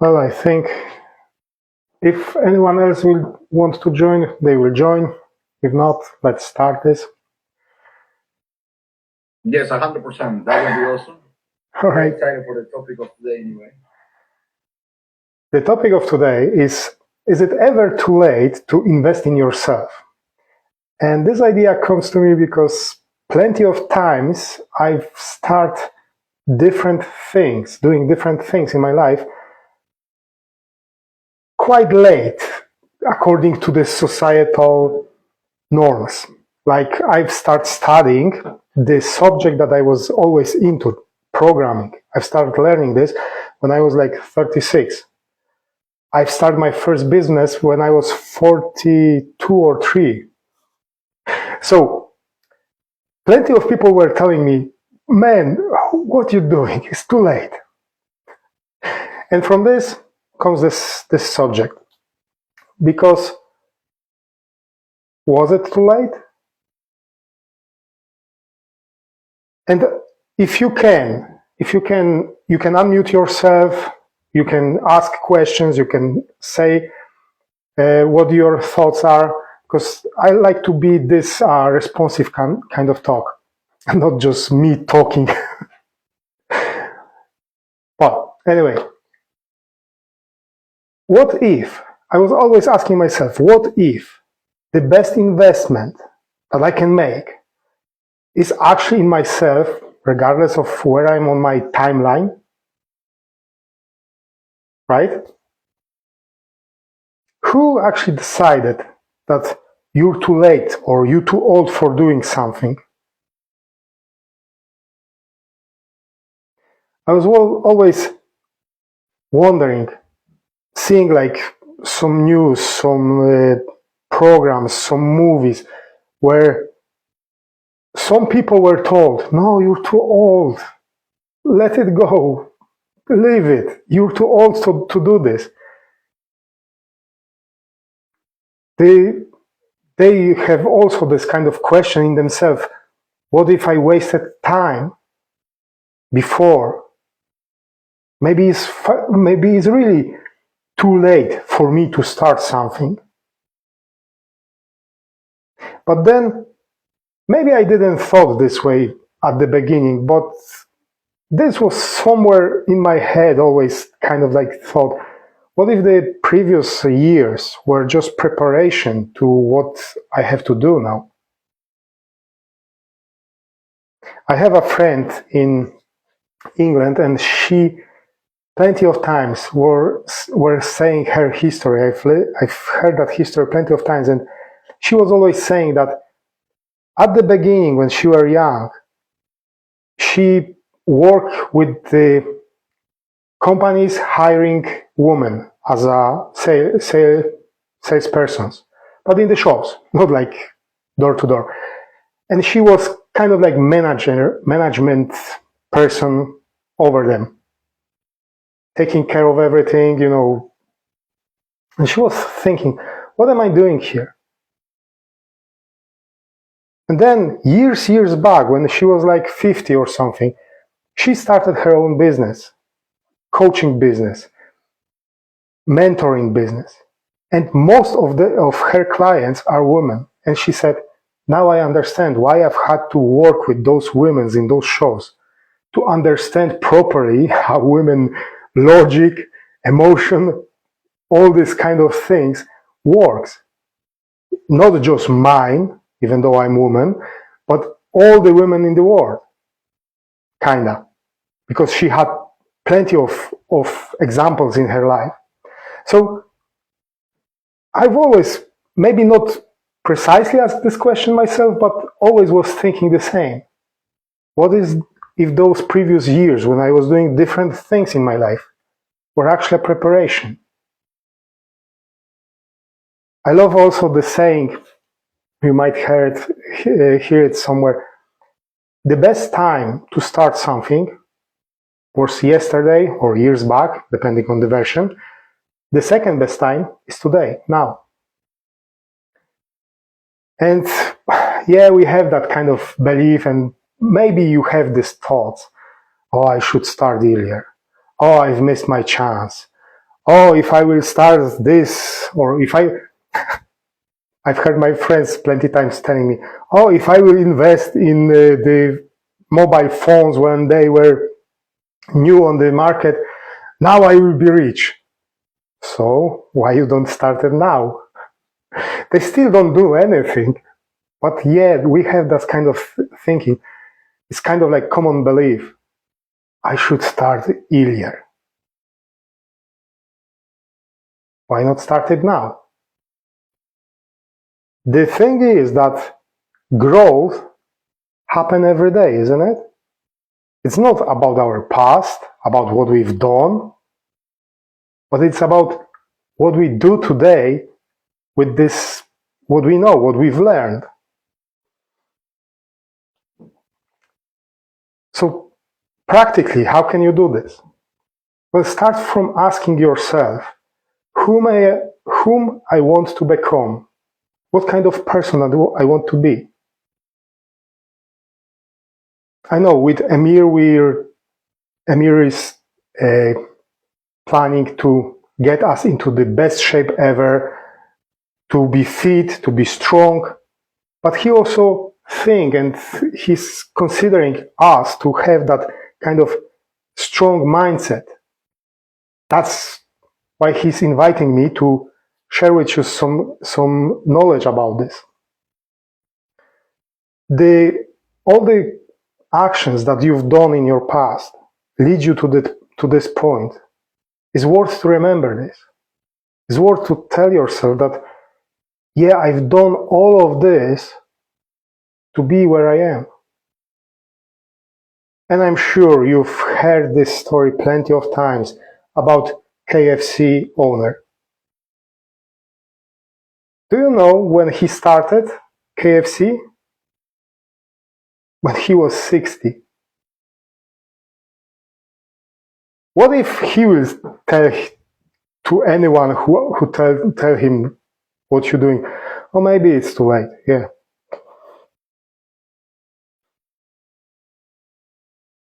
Well, I think if anyone else will want to join, they will join. If not, let's start this. Yes, 100%. That would be awesome. All Very right. excited for the topic of today anyway. The topic of today is it ever too late to invest in yourself? And this idea comes to me because plenty of times I've started doing different things in my life quite late according to the societal norms. Like I've started studying the subject that I was always into, programming. I've started learning this when I was like 36. I've started my first business when I was 42 or 3. So plenty of people were telling me, man, what you doing? It's too late. And from this comes this subject. Because was it too late? And if you can unmute yourself, you can ask questions, you can say what your thoughts are, because I like to be this responsive kind of talk, and not just me talking. But anyway, what if, I was always asking myself, what if the best investment that I can make is actually in myself, regardless of where I'm on my timeline, right? Who actually decided that you're too late or you're too old for doing something? I was always wondering, seeing like some news, some programs, some movies where some people were told, no, you're too old, let it go, leave it, you're too old to do this. They have also this kind of question in themselves, what if I wasted time before? Maybe it's really too late for me to start something. But then maybe I didn't thought this way at the beginning, but this was somewhere in my head, always kind of like thought, what if the previous years were just preparation to what I have to do now? I have a friend in England, and she plenty of times were saying her history. I've heard that history plenty of times, and she was always saying that at the beginning, when she was young, she worked with the companies hiring women as a salespersons, but in the shops, not like door to door. And she was kind of like management person over them, taking care of everything, you know. And she was thinking, what am I doing here? And then years back, when she was like 50 or something, she started her own business, coaching business, mentoring business. And most of her clients are women. And she said, now I understand why I've had to work with those women in those shows, to understand properly how women logic, emotion, all these kind of things works. Not just mine, even though I'm woman, but all the women in the world, kinda, because she had plenty of examples in her life. So I've always, maybe not precisely asked this question myself, but always was thinking the same. What is if those previous years when I was doing different things in my life were actually a preparation? I love also the saying, you might hear it somewhere, the best time to start something was yesterday or years back, depending on the version. The second best time is today, now. And yeah, we have that kind of belief, and maybe you have these thoughts, oh, I should start earlier. Oh, I've missed my chance. oh, if I will start this, or if I've heard my friends plenty times telling me, oh, if I will invest in the mobile phones when they were new on the market, now I will be rich. So why you don't start it now? They still don't do anything, but yet we have that kind of thinking. It's kind of like common belief. I should start earlier. Why not start it now? The thing is that growth happens every day, isn't it? It's not about our past, about what we've done, but it's about what we do today with this, what we know, what we've learned. So practically, how can you do this? Well, start from asking yourself, whom I want to become? What kind of person I want to be? I know with Emir, Emir is planning to get us into the best shape ever, to be fit, to be strong, but he also thinks and he's considering us to have that kind of strong mindset. That's why he's inviting me to share with you some knowledge about this. All the actions that you've done in your past lead you to this point. It's worth to remember this. It's worth to tell yourself that, yeah, I've done all of this to be where I am. And I'm sure you've heard this story plenty of times about KFC owner. Do you know when he started KFC? When he was 60. What if he will tell to anyone who tell him what you're doing? Or maybe it's too late, yeah.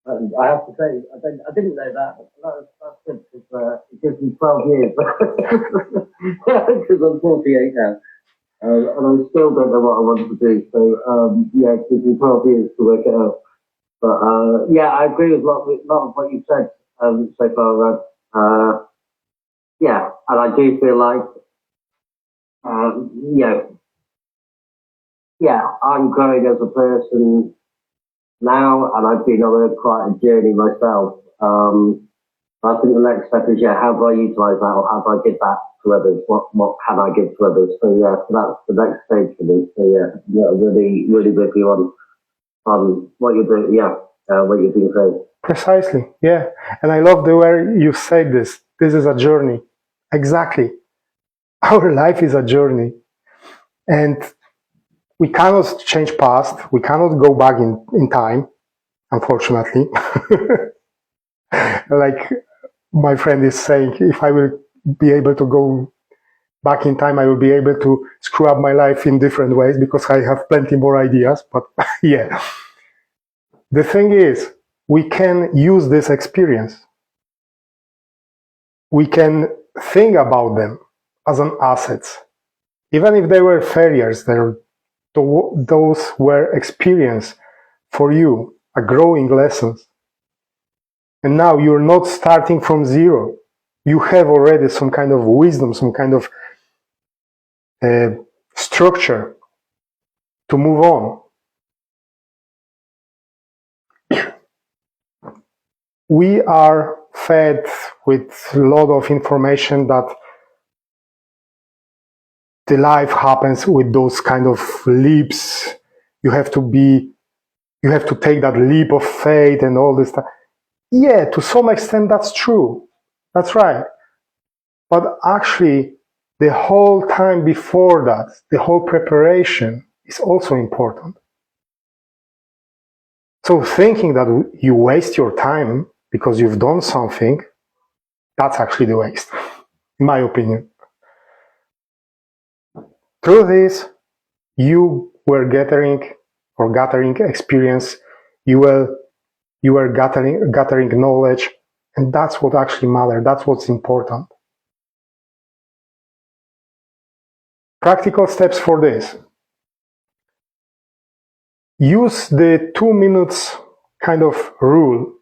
I have to say, I didn't know that. That's good because it gives me 12 years. Because I'm 48 now. And I still don't know what I want to do. So, yeah, it gives me 12 years to work it out. But, yeah, I agree with a lot of what you've said so far, Rod. Yeah, and I do feel like, you know, yeah, I'm growing as a person now, and I've been on quite a journey myself. I think the next step is, yeah, how do I utilise that, or how do I give back to others? What can I give to others? So yeah, so that's the next stage for me. So yeah, really, really with you on what you're doing. Yeah, what you're doing great. Precisely, yeah. And I love the way you said this. This is a journey. Exactly. Our life is a journey. And we cannot change past. We cannot go back in time, unfortunately. Like my friend is saying, if I will be able to go back in time, I will be able to screw up my life in different ways because I have plenty more ideas. But yeah, the thing is, we can use this experience. We can think about them as an asset. Even if they were failures, those were experience for you, a growing lessons. And now you're not starting from zero. You have already some kind of wisdom, some kind of structure to move on. We are fed with a lot of information that the life happens with those kind of leaps. You have to take that leap of faith and all this stuff. Yeah, to some extent that's true. That's right. But actually, the whole time before that, the whole preparation is also important. So thinking that you waste your time because you've done something, that's actually the waste, in my opinion. Through this, you were gathering experience, you were gathering knowledge, and that's what actually matters. That's what's important. Practical steps for this. Use the 2 minutes kind of rule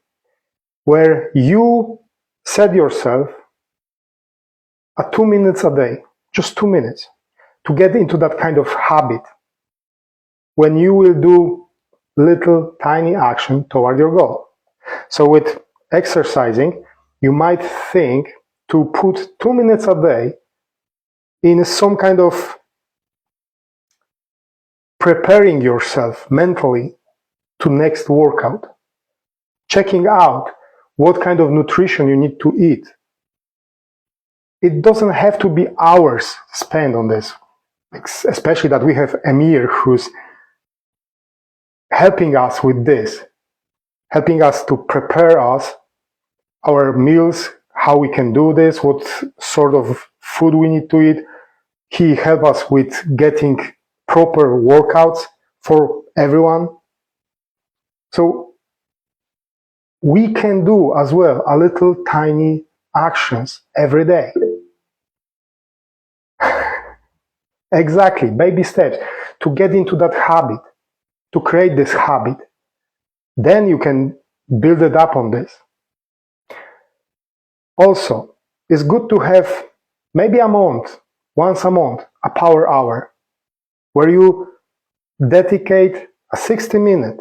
where you set yourself 2 minutes a day, just 2 minutes, to get into that kind of habit when you will do little tiny action toward your goal. So with exercising, you might think to put 2 minutes a day in some kind of preparing yourself mentally to next workout, checking out what kind of nutrition you need to eat. It doesn't have to be hours spent on this, especially that we have Emir who's helping us with this, helping us to prepare us, our meals, how we can do this, what sort of food we need to eat. He helped us with getting proper workouts for everyone. So we can do as well a little tiny actions every day. Exactly, baby steps to get into that habit, to create this habit. Then you can build it up on this. Also, it's good to have maybe a month, once a month, a power hour, where you dedicate a 60-minute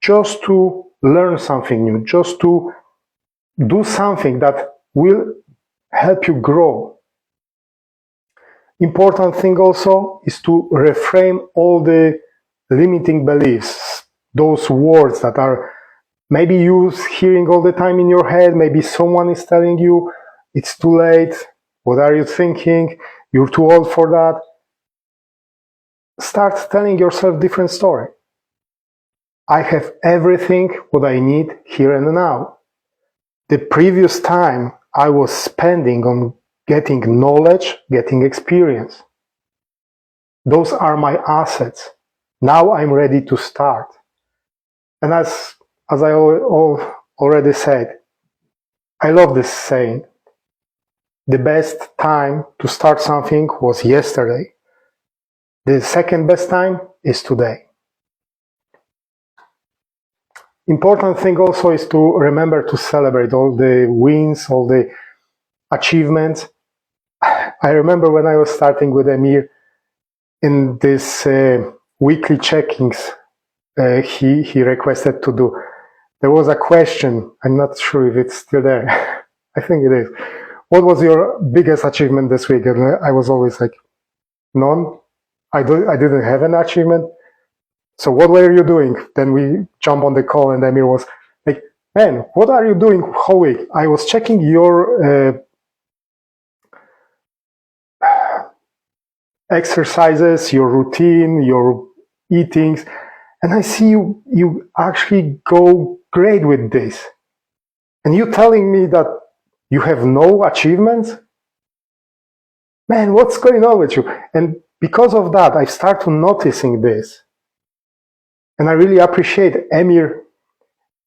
just to learn something new, just to do something that will help you grow. Important thing also is to reframe all the limiting beliefs, those words that are maybe you hearing all the time in your head. Maybe someone is telling you it's too late. What are you thinking? You're too old for that. Start telling yourself different story. I have everything what I need here and now. The previous time I was spending on getting knowledge, getting experience. Those are my assets. Now I'm ready to start. And as I already said, I love this saying. The best time to start something was yesterday. The second best time is today. Important thing also is to remember to celebrate all the wins, all the achievements. I remember when I was starting with Emir in this weekly checkings he requested to do. There was a question, I'm not sure if it's still there. I think it is. What was your biggest achievement this week? And I was always like, none. I didn't have an achievement. So what were you doing? Then we jump on the call and Emir was like, man, what are you doing whole week? I was checking your exercises, your routine, your eatings, and I see you actually go great with this. And you telling me that you have no achievements? Man, what's going on with you? And because of that, I start noticing this. And I really appreciate Emir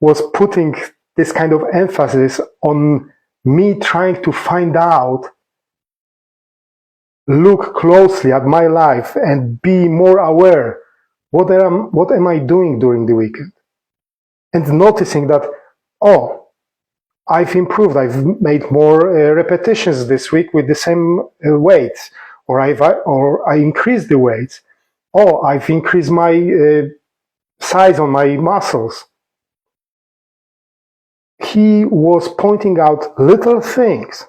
was putting this kind of emphasis on me trying to find out, look closely at my life and be more aware. What am I doing during the weekend? And noticing that, oh, I've improved. I've made more repetitions this week with the same weights, or I increased the weights. Oh, I've increased my size on my muscles. He was pointing out little things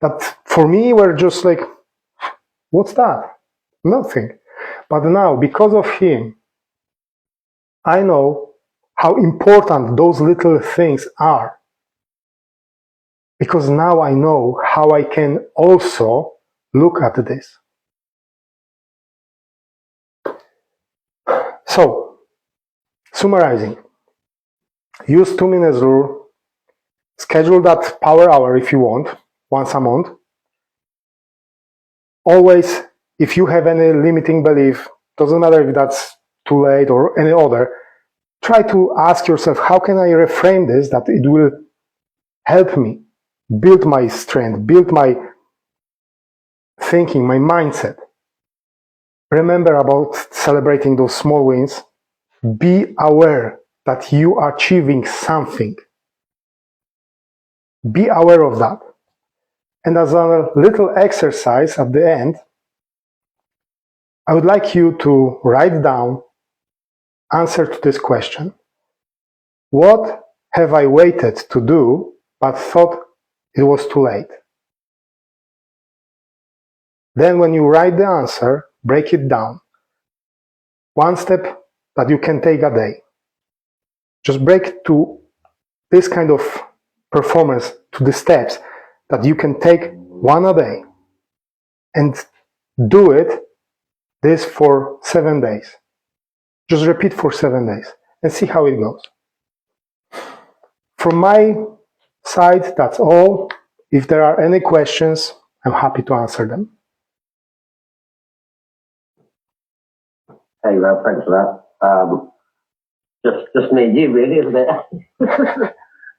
that for me were just like, what's that? Nothing. But now, because of him, I know how important those little things are. Because now I know how I can also look at this. So, summarizing, use 2 minutes rule, schedule that power hour if you want, once a month. Always, if you have any limiting belief, doesn't matter if that's too late or any other, try to ask yourself, how can I reframe this that it will help me build my strength, build my thinking, my mindset. remember about celebrating those small wins. Be aware that you are achieving something. Be aware of that. And as a little exercise at the end, I would like you to write down answer to this question. What have I waited to do but thought it was too late? Then when you write the answer, break it down. One step that you can take a day. Just break to this kind of performance, to the steps that you can take one a day, and do it this for 7 days. Just repeat for 7 days and see how it goes. From my side, that's all. If there are any questions, I'm happy to answer them. Hey, Rob, thanks for that. Just me and you, really, isn't it?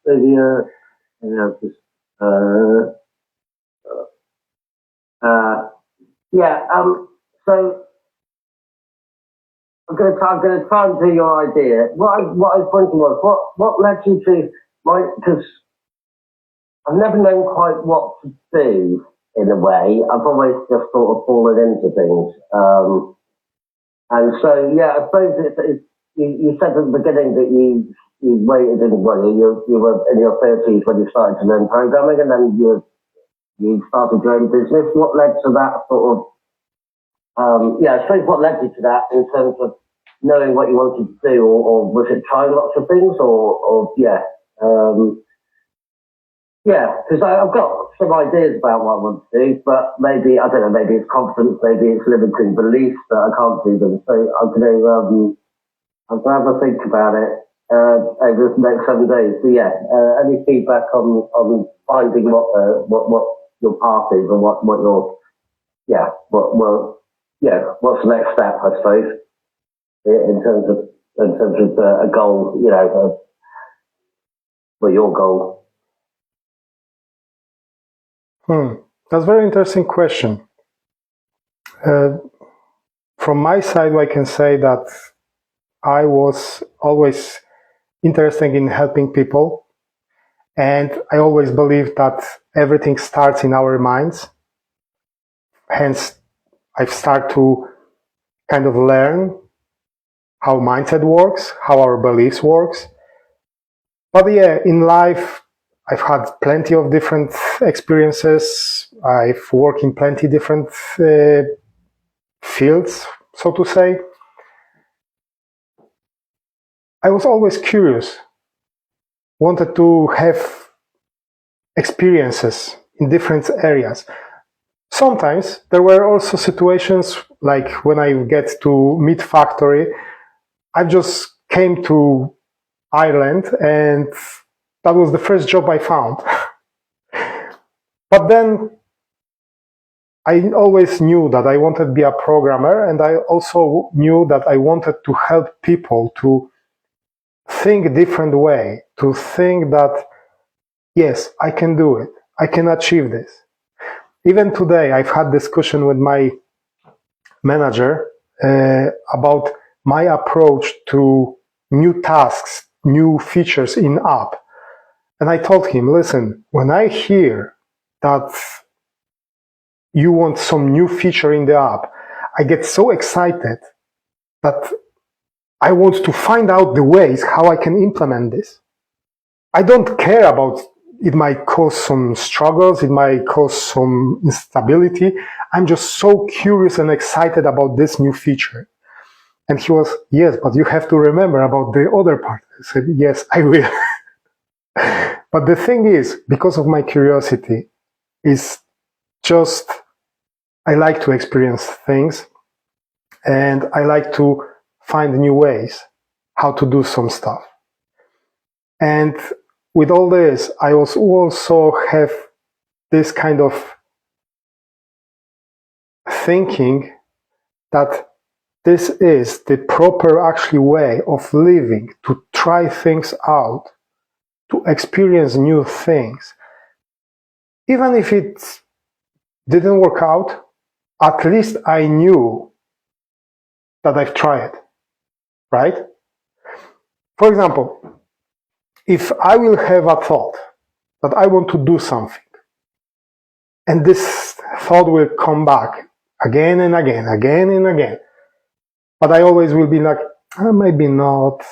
Maybe, just, so I'm going to try and do your idea. What I was thinking was, what led you to, because I've never known quite what to do in a way. I've always just sort of fallen into things. And so, yeah, I suppose you said at the beginning that you waited you were in your 30s when you started to learn programming, and then you started your own business. What led to that sort of, I suppose what led you to that in terms of knowing what you wanted to do, or was it trying lots of things, because I've got some ideas about what I want to do, but maybe, I don't know, maybe it's confidence, maybe it's limiting beliefs that I can't do them. So I'm going to have a think about it over the next 7 days. So any feedback on finding what your path is, and what's the next step, I suppose, in terms of a goal, your goal. That's a very interesting question. From my side, I can say that I was always interested in helping people, and I always believed that everything starts in our minds. Hence, I've started to kind of learn how mindset works, how our beliefs works. But in life, I've had plenty of different experiences. I've worked in plenty different fields, so to say. I was always curious, wanted to have experiences in different areas. Sometimes there were also situations like when I get to Meat Factory, I just came to Ireland and that was the first job I found. But then I always knew that I wanted to be a programmer, and I also knew that I wanted to help people to think a different way, to think that, yes, I can do it, I can achieve this. Even today, I've had discussion with my manager about my approach to new tasks, new features in app. And I told him, listen, when I hear that you want some new feature in the app, I get so excited that I want to find out the ways how I can implement this. I don't care about it might cause some struggles, it might cause some instability. I'm just so curious and excited about this new feature. And he was, yes, but you have to remember about the other part. I said, yes, I will. But the thing is, because of my curiosity, is just I like to experience things, and I like to find new ways how to do some stuff. And with all this, I also have this kind of thinking that this is the proper actually way of living, to try things out, to experience new things. Even if it didn't work out, at least I knew that I've tried, right? For example, if I will have a thought that I want to do something, and this thought will come back again and again, again and again, but I always will be like, maybe not,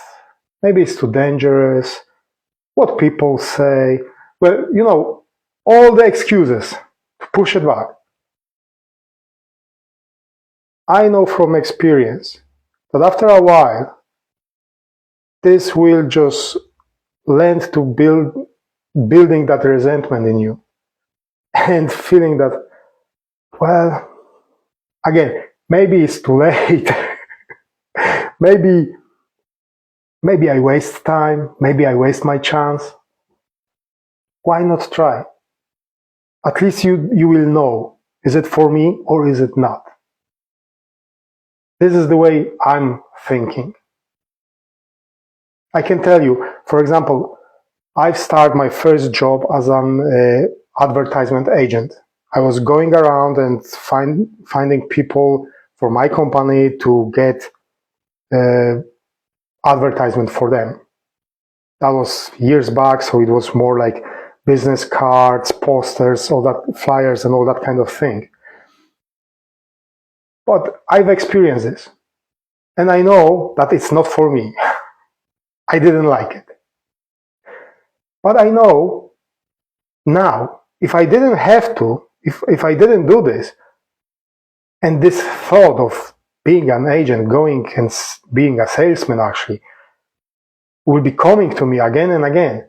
maybe it's too dangerous, what people say, well, all the excuses to push it back. I know from experience that after a while, this will just lend to building that resentment in you and feeling that, well, again, maybe it's too late. maybe I waste time. Maybe I waste my chance. Why not try? At least you will know, is it for me or is it not? This is the way I'm thinking. I can tell you, for example, I've started my first job as an advertisement agent. I was going around and finding people for my company to get advertisement for them. That was years back, so it was more like business cards, posters, all that, flyers and all that kind of thing. But I've experienced this, and I know that it's not for me. I didn't like it. But I know now, if I didn't have to, if I didn't do this, and this thought of being an agent, going and being a salesman actually, will be coming to me again and again,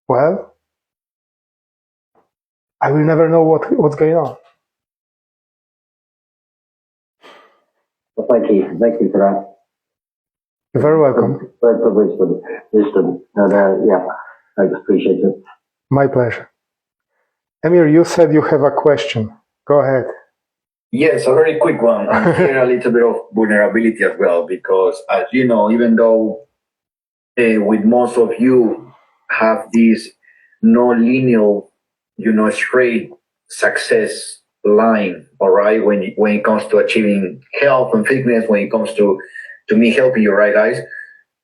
well, I will never know what's going on. Well, thank you for that. You're very welcome. For wisdom, and yeah, I appreciate it. My pleasure. Emir, you said you have a question. Go ahead. Yes, a very quick one. And here a little bit of vulnerability as well, because as you know, even though with most of you have this non-linear, straight success line, all right, when it comes to achieving health and fitness, when it comes to me helping you, right, guys?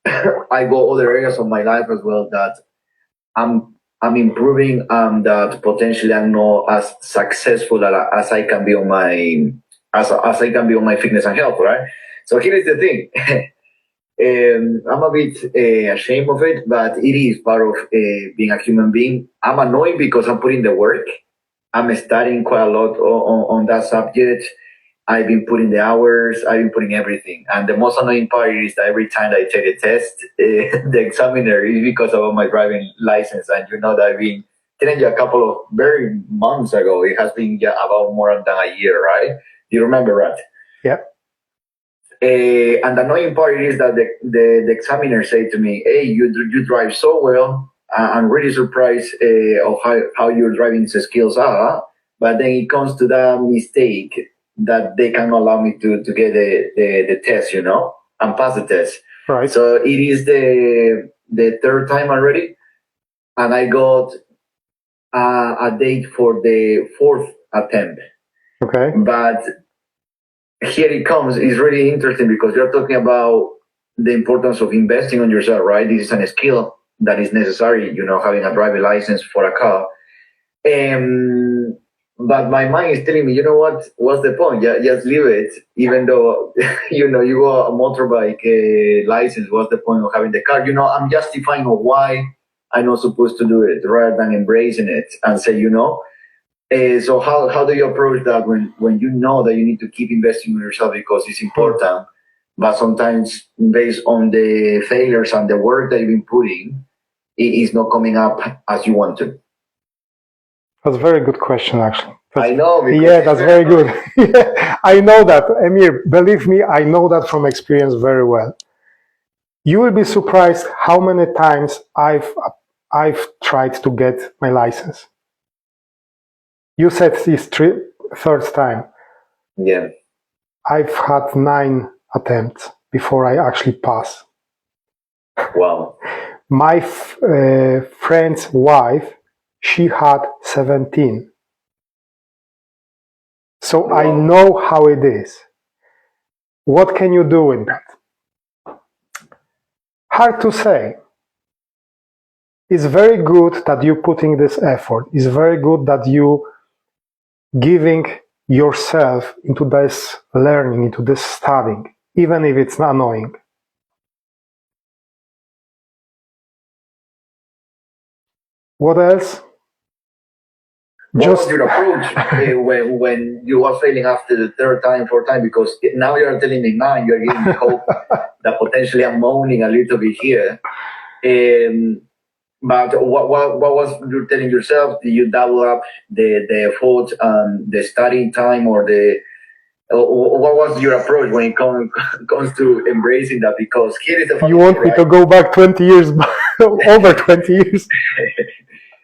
I go other areas of my life as well that I'm improving, that potentially I'm not as successful as I can be on my as I can be on my fitness and health, right? So here is the thing. I'm a bit ashamed of it, but it is part of being a human being. I'm annoyed because I'm putting the work. I'm studying quite a lot on that subject. I've been putting the hours, I've been putting everything. And the most annoying part is that every time I take a test, the examiner is because of my driving license. And you know that I've been telling you a couple of very months ago. It has been about more than a year, right? You remember that? Yeah. And the annoying part is that the examiner said to me, "Hey, you drive so well. I'm really surprised of how your driving skills are." But then it comes to that mistake that they cannot allow me to get the test, and pass the test. Right. So it is the third time already, and I got a date for the fourth attempt. Okay. But here it comes. It's really interesting because you're talking about the importance of investing on yourself, right? This is a skill that is necessary, having a driving license for a car. But my mind is telling me, you know what? What's the point? Just leave it. Even though, you got a motorbike license, what's the point of having the car? I'm justifying why I'm not supposed to do it rather than embracing it and say, so how do you approach that when you know that you need to keep investing in yourself because it's important, but sometimes based on the failures and the work that you've been putting, it is not coming up as you want to? That's a very good question, actually. I know. Yeah, that's very good. I know that, Emir. Believe me, I know that from experience very well. You will be surprised how many times I've tried to get my license. You said this third time. Yeah. I've had 9 attempts before I actually pass. Wow. My friend's wife, she had 17. So wow. I know how it is. what can you do with that? Hard to say. It's very good that you putting this effort. It's very good that you giving yourself into this learning, into this studying, even if it's annoying. What else? What Just was your approach when you were failing after the third time, fourth time? Because now you're telling me now you're giving me hope that potentially I'm moaning a little bit here. But what was you telling yourself? Did you double up the effort, the studying time, or what was your approach when it comes to embracing that? Because here is the funny you want thing, me right? to go back 20 years, over 20 years?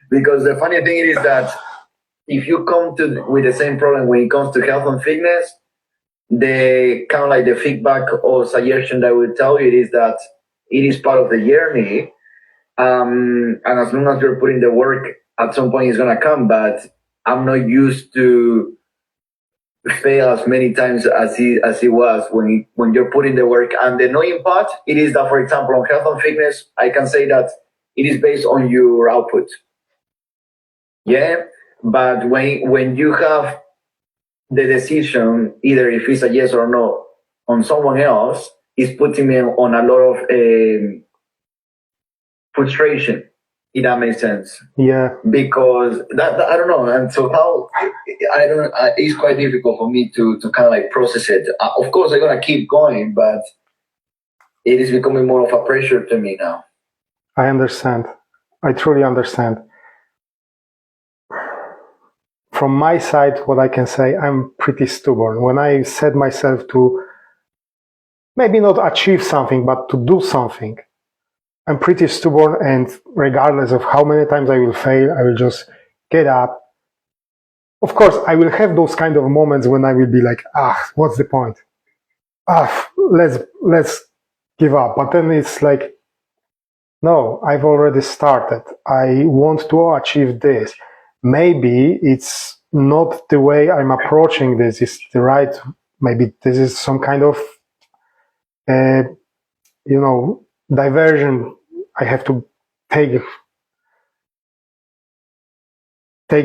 Because the funny thing is that if you come to with the same problem when it comes to health and fitness, the kind of like the feedback or suggestion that I would tell you is that it is part of the journey. And as long as you're putting the work, at some point it's gonna come. But I'm not used to fail as many times as it was when you're putting the work. And the annoying part, it is that, for example, on health and fitness, I can say that it is based on your output. Yeah, but when you have the decision, either if it's a yes or no, on someone else, is putting me on a lot of frustration. If that makes sense. Yeah. Because that I don't know, and so how I don't. It's quite difficult for me to kind of like process it. Of course, I'm gonna keep going, but it is becoming more of a pressure to me now. I understand. I truly understand. From my side, what I can say, I'm pretty stubborn. When I set myself to maybe not achieve something, but to do something, I'm pretty stubborn, and regardless of how many times I will fail, I will just get up. Of course, I will have those kind of moments when I will be like, what's the point? Let's give up. But then it's like, no, I've already started. I want to achieve this. Maybe it's not the way I'm approaching this is the right. Maybe this is some kind of, diversion. I have to take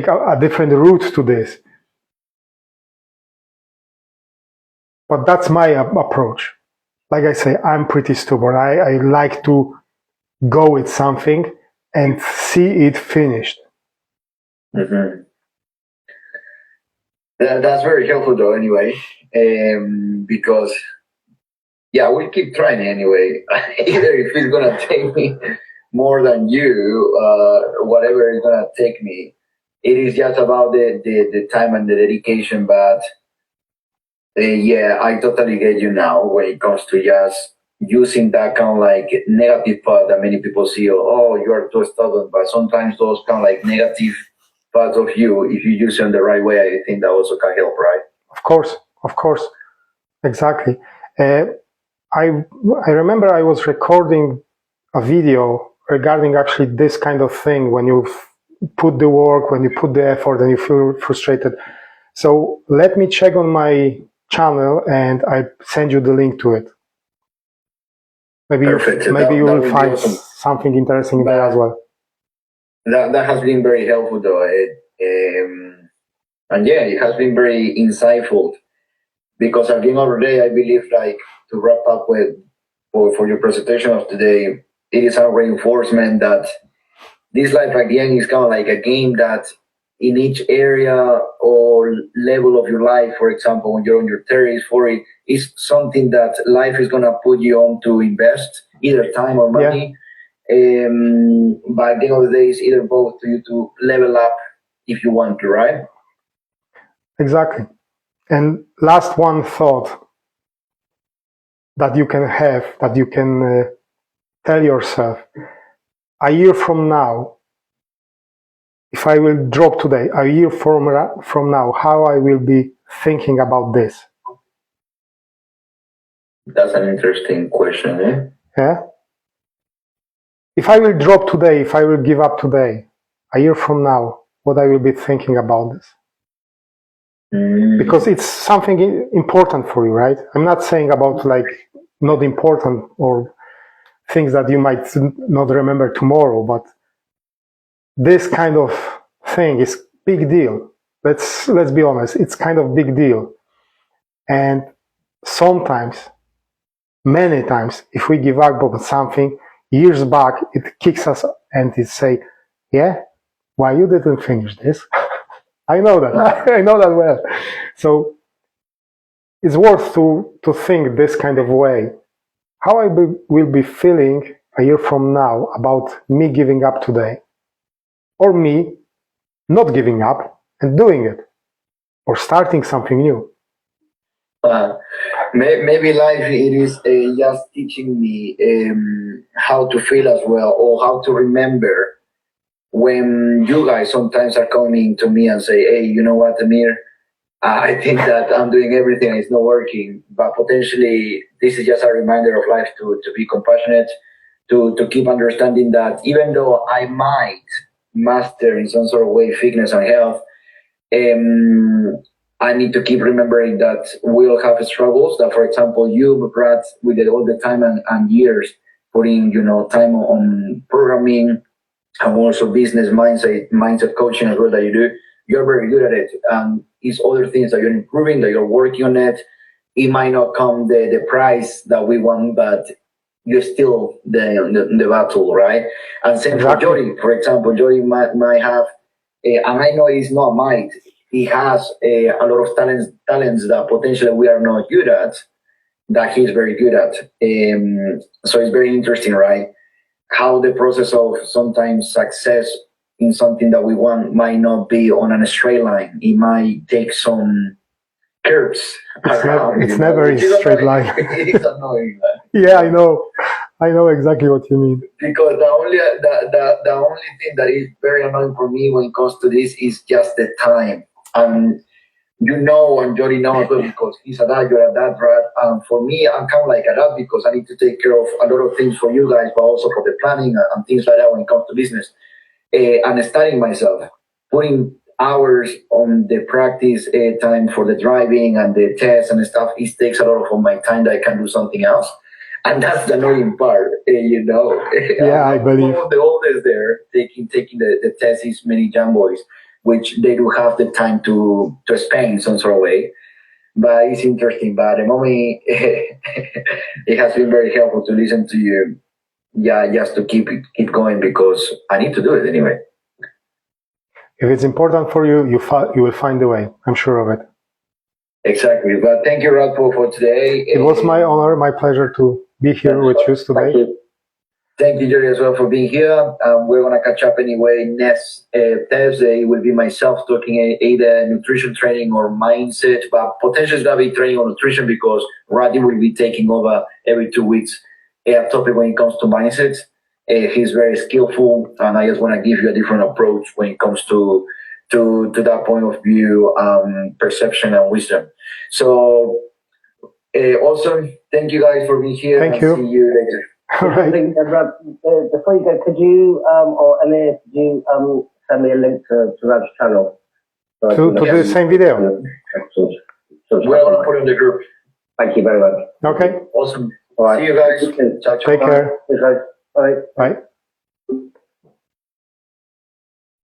a different route to this. But that's my approach. Like I say, I'm pretty stubborn. I like to go with something and see it finished. Mm-hmm. That's very helpful though, anyway, because yeah, we'll keep trying anyway. Either if it's gonna take me more than you, whatever it's gonna take me, it is just about the time and the dedication. But yeah, I totally get you now when it comes to just using that kind of like negative part that many people see. Oh, you are too stubborn. But sometimes those kind of like negative parts of you, if you use them the right way, I think that also can help, right? Of course, exactly. I remember I was recording a video regarding actually this kind of thing when you put the work, when you put the effort and you feel frustrated. So let me check on my channel and I send you the link to it. Maybe you will find awesome. Something interesting there as well. That has been very helpful though. And yeah, it has been very insightful because at the end of the day, I believe like to wrap up with for your presentation of today, it is a reinforcement that this life at the end is kind of like a game that in each area or level of your life, for example, when you're on your 30s, 40s, is something that life is going to put you on to invest, either time or money. Yeah. By the end of the day, it's either both to you to level up if you want to, right? Exactly. And last one thought that you can have, that you can tell yourself, a year from now, if I will drop today, a year from now, how I will be thinking about this? That's an interesting question, eh? Yeah? If I will drop today, if I will give up today, a year from now, what I will be thinking about this? because it's something important for you, right? I'm not saying about like not important or things that you might not remember tomorrow, but this kind of thing is big deal. Let's be honest, it's kind of big deal. And sometimes, many times, if we give up on something years back, it kicks us and it say, yeah, why you didn't finish this? I know that. I know that well. So it's worth to think this kind of way. How will be feeling a year from now about me giving up today, or me not giving up and doing it, or starting something new. Maybe life it is just teaching me how to feel as well, or how to remember when you guys sometimes are coming to me and say, hey, you know what, Amir, I think that I'm doing everything and it's not working, but potentially this is just a reminder of life to be compassionate, to keep understanding that even though I might master in some sort of way fitness and health, I need to keep remembering that we'll have struggles. That, for example, you, Brad, we did all the time and years putting, time on programming and also business mindset coaching as well that you do. You're very good at it. It's other things that you're improving, that you're working on it. It might not come the price that we want, but you're still the battle, right? And same for Jody, for example. Jody might have, and I know he's not might. He has a lot of talents that potentially we are not good at, that he's very good at. So it's very interesting, right? How the process of sometimes success in something that we want might not be on a straight line. It might take some curves. It's never a straight line. It is annoying. Yeah, I know exactly what you mean. Because the only thing that is very annoying for me when it comes to this is just the time. And and Jody knows because he's a dad, you're a dad, right? For me, I'm kind of like a dad because I need to take care of a lot of things for you guys, but also for the planning and things like that when it comes to business. And studying myself, putting hours on the practice time for the driving and the tests and stuff, it takes a lot of my time that I can do something else. And that's the annoying part, Yeah, I believe. The oldest there taking the tests is many young boys, which they do have the time to spend in some sort of way. But it's interesting. But the moment it has been very helpful to listen to you, just to keep going because I need to do it anyway. If it's important for you, you will find a way. I'm sure of it. Exactly. But thank you, Radpo, for today. It was my honor, my pleasure to be here with you today. Thank you, Jerry, as well for being here. We're going to catch up anyway. Next Thursday will be myself talking either nutrition training or mindset, but potentially it's going to be training or nutrition because Roddy will be taking over every 2 weeks a topic when it comes to mindset. He's very skillful, and I just want to give you a different approach when it comes to that point of view, perception and wisdom. So awesome. Thank you guys for being here. Thank you. See you later. All right. Before you go, could you, or Amir, could you send me a link to Rad's channel? To the same video? Well, I'll put it in the group. Thank you very much. Okay. Awesome. All right. See you guys. Ciao, ciao. Take care. Bye. Bye.